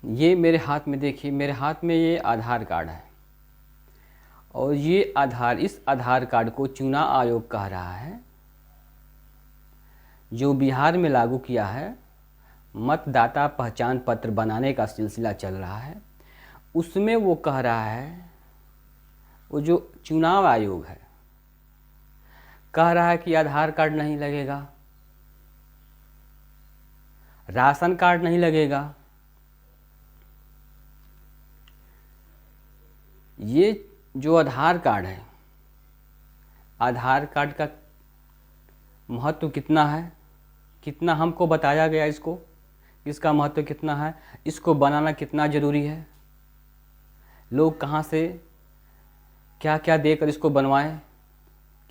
ये मेरे हाथ में देखिए, मेरे हाथ में ये आधार कार्ड है और ये इस आधार कार्ड को चुनाव आयोग कह रहा है, जो बिहार में लागू किया है। मतदाता पहचान पत्र बनाने का सिलसिला चल रहा है, उसमें वो कह रहा है, वो जो चुनाव आयोग है कह रहा है कि आधार कार्ड नहीं लगेगा, राशन कार्ड नहीं लगेगा। ये जो आधार कार्ड है, आधार कार्ड का महत्व कितना है, कितना हमको बताया गया इसको, इसका महत्व कितना है, इसको बनाना कितना ज़रूरी है, लोग कहाँ से क्या क्या देकर इसको बनवाएं,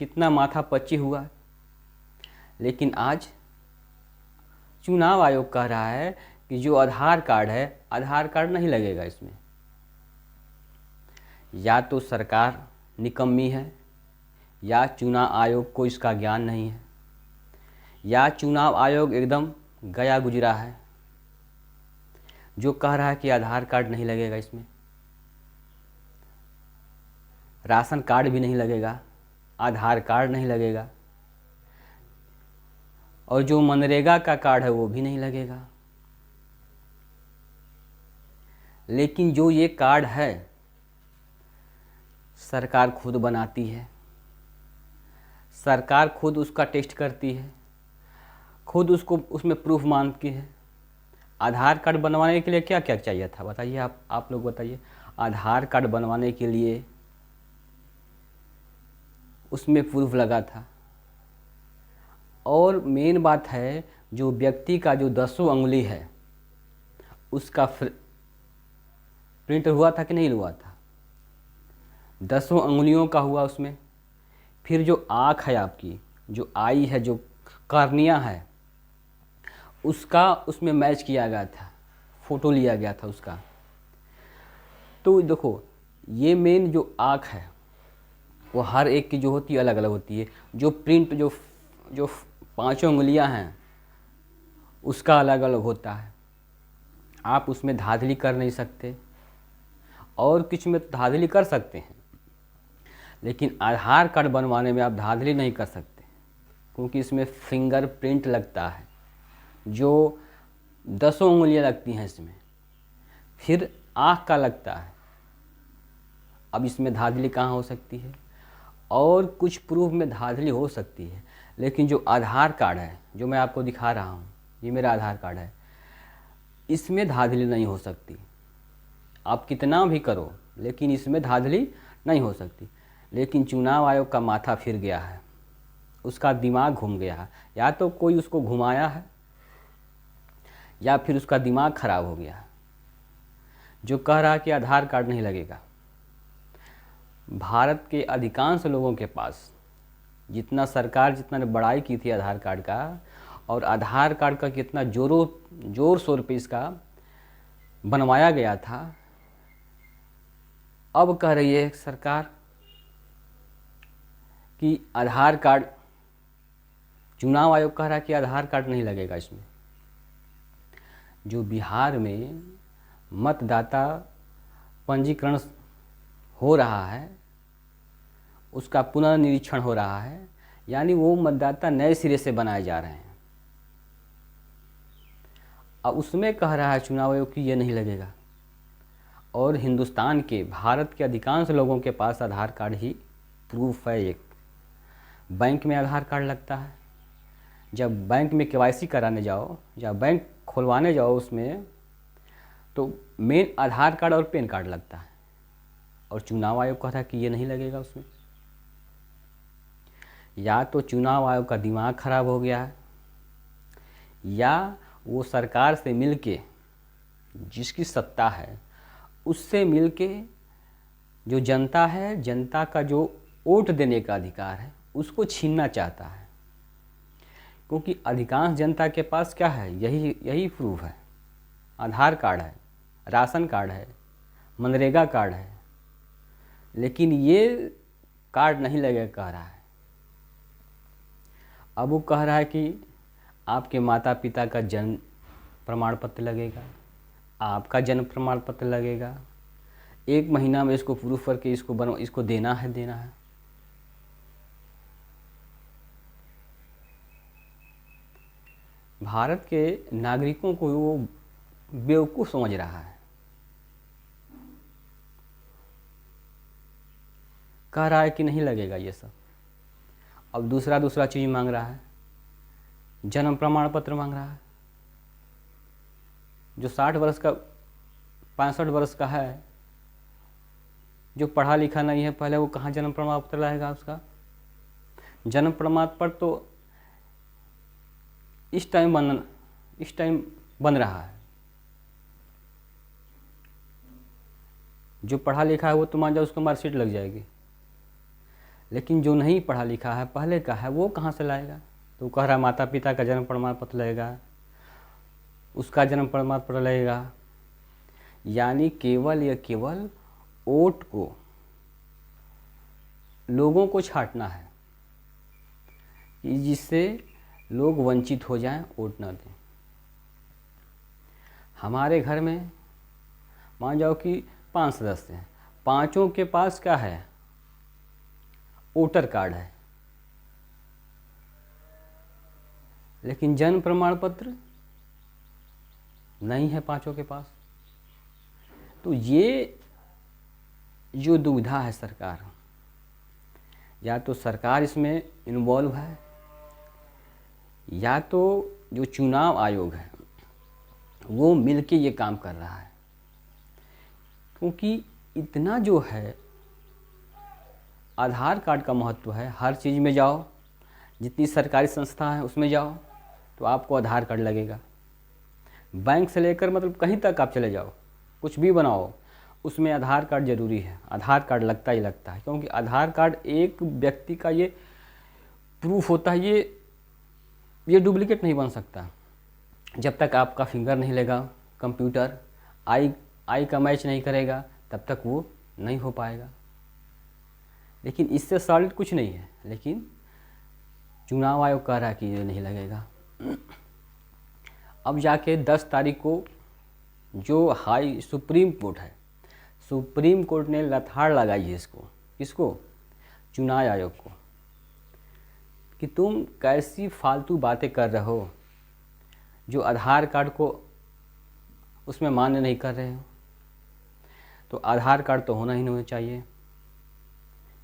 कितना माथा पच्ची हुआ। लेकिन आज चुनाव आयोग कह रहा है कि जो आधार कार्ड है, आधार कार्ड नहीं लगेगा इसमें। या तो सरकार निकम्मी है, या चुनाव आयोग को इसका ज्ञान नहीं है, या चुनाव आयोग एकदम गया गुजरा है जो कह रहा है कि आधार कार्ड नहीं लगेगा इसमें, राशन कार्ड भी नहीं लगेगा, आधार कार्ड नहीं लगेगा, और जो मनरेगा का कार्ड है वो भी नहीं लगेगा। लेकिन जो ये कार्ड है सरकार खुद बनाती है, सरकार खुद उसका टेस्ट करती है, खुद उसको उसमें प्रूफ मांगती है। आधार कार्ड बनवाने के लिए क्या क्या चाहिए था बताइए, आप लोग बताइए। आधार कार्ड बनवाने के लिए उसमें प्रूफ लगा था, और मेन बात है जो व्यक्ति का जो 10 अंगुली है उसका प्रिंट हुआ था कि नहीं हुआ था, 10 अंगुलियों का हुआ उसमें। फिर जो आँख है आपकी, जो आई है, जो कार्निया है, उसका उसमें मैच किया गया था, फ़ोटो लिया गया था उसका। तो देखो, ये मेन जो आँख है वो हर एक की जो होती है अलग अलग होती है। जो प्रिंट जो 5 उंगलियां हैं उसका अलग अलग होता है। आप उसमें धांधली कर नहीं सकते, और कुछ में धांधली कर सकते हैं, लेकिन आधार कार्ड बनवाने में आप धांधली नहीं कर सकते, क्योंकि इसमें फिंगरप्रिंट लगता है, जो 10 उंगलियां लगती हैं इसमें, फिर आँख का लगता है। अब इसमें धांधली कहाँ हो सकती है, और कुछ प्रूफ में धांधली हो सकती है, लेकिन जो आधार कार्ड है जो मैं आपको दिखा रहा हूँ, ये मेरा आधार कार्ड है, इसमें धांधली नहीं हो सकती। आप कितना भी करो लेकिन इसमें धांधली नहीं हो सकती। लेकिन चुनाव आयोग का माथा फिर गया है, उसका दिमाग घूम गया है, या तो कोई उसको घुमाया है या फिर उसका दिमाग खराब हो गया है, जो कह रहा है कि आधार कार्ड नहीं लगेगा। भारत के अधिकांश लोगों के पास, जितना सरकार जितना ने बड़ाई की थी आधार कार्ड का, और आधार कार्ड का कितना जोर शोर पे इसका बनवाया गया था, अब कह रही है सरकार कि आधार कार्ड, चुनाव आयोग कह रहा है कि आधार कार्ड नहीं लगेगा इसमें। जो बिहार में मतदाता पंजीकरण हो रहा है, उसका पुनर्निरीक्षण हो रहा है, यानी वो मतदाता नए सिरे से बनाए जा रहे हैं। अब उसमें कह रहा है चुनाव आयोग कि ये नहीं लगेगा, और हिंदुस्तान के, भारत के अधिकांश लोगों के पास आधार कार्ड ही प्रूफ है। एक बैंक में आधार कार्ड लगता है, जब बैंक में केवाईसी कराने जाओ, जब बैंक खुलवाने जाओ उसमें, तो मेन आधार कार्ड और पैन कार्ड लगता है, और चुनाव आयोग कह रहा है कि ये नहीं लगेगा उसमें। या तो चुनाव आयोग का दिमाग खराब हो गया है, या वो सरकार से मिलके, जिसकी सत्ता है उससे मिलके, जो जनता है, जनता का जो वोट देने का अधिकार है उसको छीनना चाहता है। क्योंकि अधिकांश जनता के पास क्या है, यही प्रूफ है, आधार कार्ड है, राशन कार्ड है, मनरेगा कार्ड है, लेकिन ये कार्ड नहीं लगेगा कह रहा है। अब वो कह रहा है कि आपके माता पिता का जन्म प्रमाण पत्र लगेगा, आपका जन्म प्रमाण पत्र लगेगा, 1 महीना में इसको प्रूफ करके इसको देना है। भारत के नागरिकों को वो बेवकूफ़ समझ रहा है, कह रहा है कि नहीं लगेगा ये सब। अब दूसरा चीज़ मांग रहा है, जन्म प्रमाण पत्र मांग रहा है। जो 60 वर्ष का 65 वर्ष का है, जो पढ़ा लिखा नहीं है, पहले वो कहाँ जन्म प्रमाण पत्र लाएगा? उसका जन्म प्रमाण पत्र तो इस टाइम बन रहा है। जो पढ़ा लिखा है वो तो मान जाओ उसको मार्कशीट लग जाएगी, लेकिन जो नहीं पढ़ा लिखा है, पहले का है, वो कहाँ से लाएगा? तो कह रहा माता पिता का जन्म प्रमाण पत्र लगेगा, उसका जन्म प्रमाण पत्र लगेगा। यानी केवल वोट को, लोगों को छांटना है कि जिससे लोग वंचित हो जाएं, वोट ना दें। हमारे घर में मान जाओ कि 5 सदस्य हैं, 5 के पास क्या है? वोटर कार्ड है, लेकिन जन्म प्रमाण पत्र नहीं है 5 के पास। तो ये जो दुविधा है सरकार, या तो सरकार इसमें इन्वॉल्व है, या तो जो चुनाव आयोग है वो मिलके ये काम कर रहा है। क्योंकि इतना जो है आधार कार्ड का महत्व है, हर चीज़ में जाओ, जितनी सरकारी संस्था है उसमें जाओ तो आपको आधार कार्ड लगेगा। बैंक से लेकर मतलब कहीं तक आप चले जाओ, कुछ भी बनाओ, उसमें आधार कार्ड ज़रूरी है। आधार कार्ड लगता ही लगता है, क्योंकि आधार कार्ड एक व्यक्ति का ये प्रूफ होता है, ये डुप्लीकेट नहीं बन सकता। जब तक आपका फिंगर नहीं लेगा कंप्यूटर, आई का मैच नहीं करेगा, तब तक वो नहीं हो पाएगा। लेकिन इससे सॉलिड कुछ नहीं है, लेकिन चुनाव आयोग कह रहा है कि ये नहीं लगेगा। अब जाके 10 तारीख को जो सुप्रीम कोर्ट है, सुप्रीम कोर्ट ने लताड़ लगाई है किसको? चुनाव आयोग को, कि तुम कैसी फालतू बातें कर रहे हो, जो आधार कार्ड को उसमें मान्य नहीं कर रहे हो। तो आधार कार्ड तो होना ही नहीं चाहिए,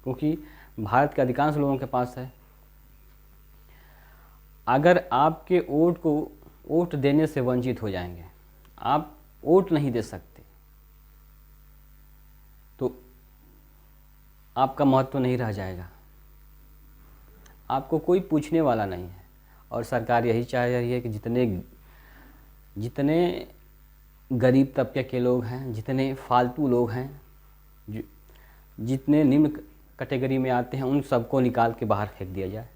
क्योंकि भारत के अधिकांश लोगों के पास है। अगर आपके वोट देने से वंचित हो जाएंगे, आप वोट नहीं दे सकते, तो आपका महत्व नहीं रह जाएगा, आपको कोई पूछने वाला नहीं है। और सरकार यही चाह रही है कि जितने गरीब तबके के लोग हैं, जितने फालतू लोग हैं, जितने निम्न कैटेगरी में आते हैं, उन सबको निकाल के बाहर फेंक दिया जाए।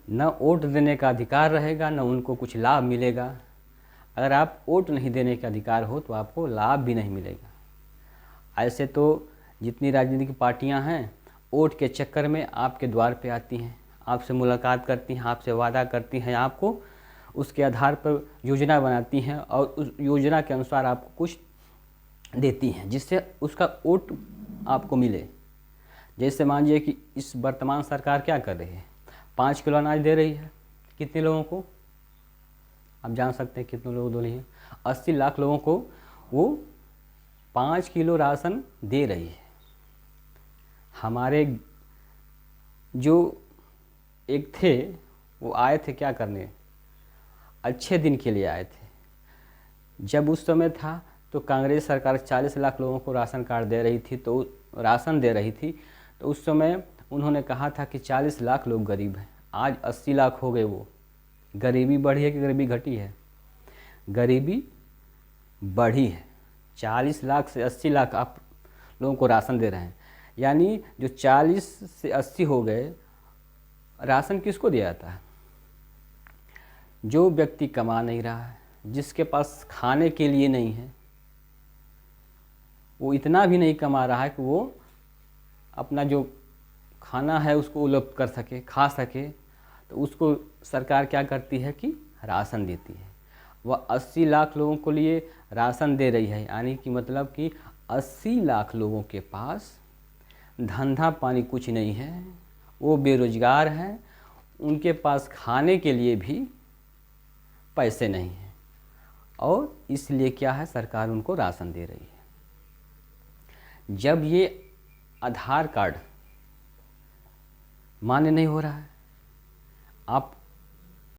न वोट देने का अधिकार रहेगा, न उनको कुछ लाभ मिलेगा। अगर आप वोट नहीं देने का अधिकार हो तो आपको लाभ भी नहीं मिलेगा। ऐसे तो जितनी राजनीतिक पार्टियां हैं, वोट के चक्कर में आपके द्वार पे आती हैं, आपसे मुलाकात करती हैं, आपसे वादा करती हैं, आपको उसके आधार पर योजना बनाती हैं और उस योजना के अनुसार आपको कुछ देती हैं, जिससे उसका वोट आपको मिले। जैसे मान लीजिए कि इस वर्तमान सरकार क्या कर रही है, 5 किलो अनाज दे रही है। कितने लोगों को? आप जान सकते हैं कितने लोग दे रही है? 80 लाख लोगों को वो 5 किलो राशन दे रही है। हमारे जो एक थे, वो आए थे क्या करने? अच्छे दिन के लिए आए थे। जब उस समय था तो कांग्रेस सरकार 40 लाख लोगों को राशन कार्ड दे रही थी, तो राशन दे रही थी, तो उस समय उन्होंने कहा था कि 40 लाख लोग गरीब हैं। आज 80 लाख हो गए। वो गरीबी बढ़ी है कि गरीबी घटी है? गरीबी बढ़ी है। 40 लाख से 80 लाख आप लोगों को राशन दे रहे हैं, यानी जो 40 से 80 हो गए, राशन किसको दिया जाता है? जो व्यक्ति कमा नहीं रहा है, जिसके पास खाने के लिए नहीं है, वो इतना भी नहीं कमा रहा है कि वो अपना जो खाना है उसको उपलब्ध कर सके, खा सके, तो उसको सरकार क्या करती है कि राशन देती है। वह 80 लाख लोगों को लिए राशन दे रही है, यानी कि मतलब कि 80 लाख लोगों के पास धंधा पानी कुछ नहीं है, वो बेरोजगार हैं, उनके पास खाने के लिए भी पैसे नहीं हैं, और इसलिए क्या है, सरकार उनको राशन दे रही है। जब ये आधार कार्ड मान्य नहीं हो रहा है, आप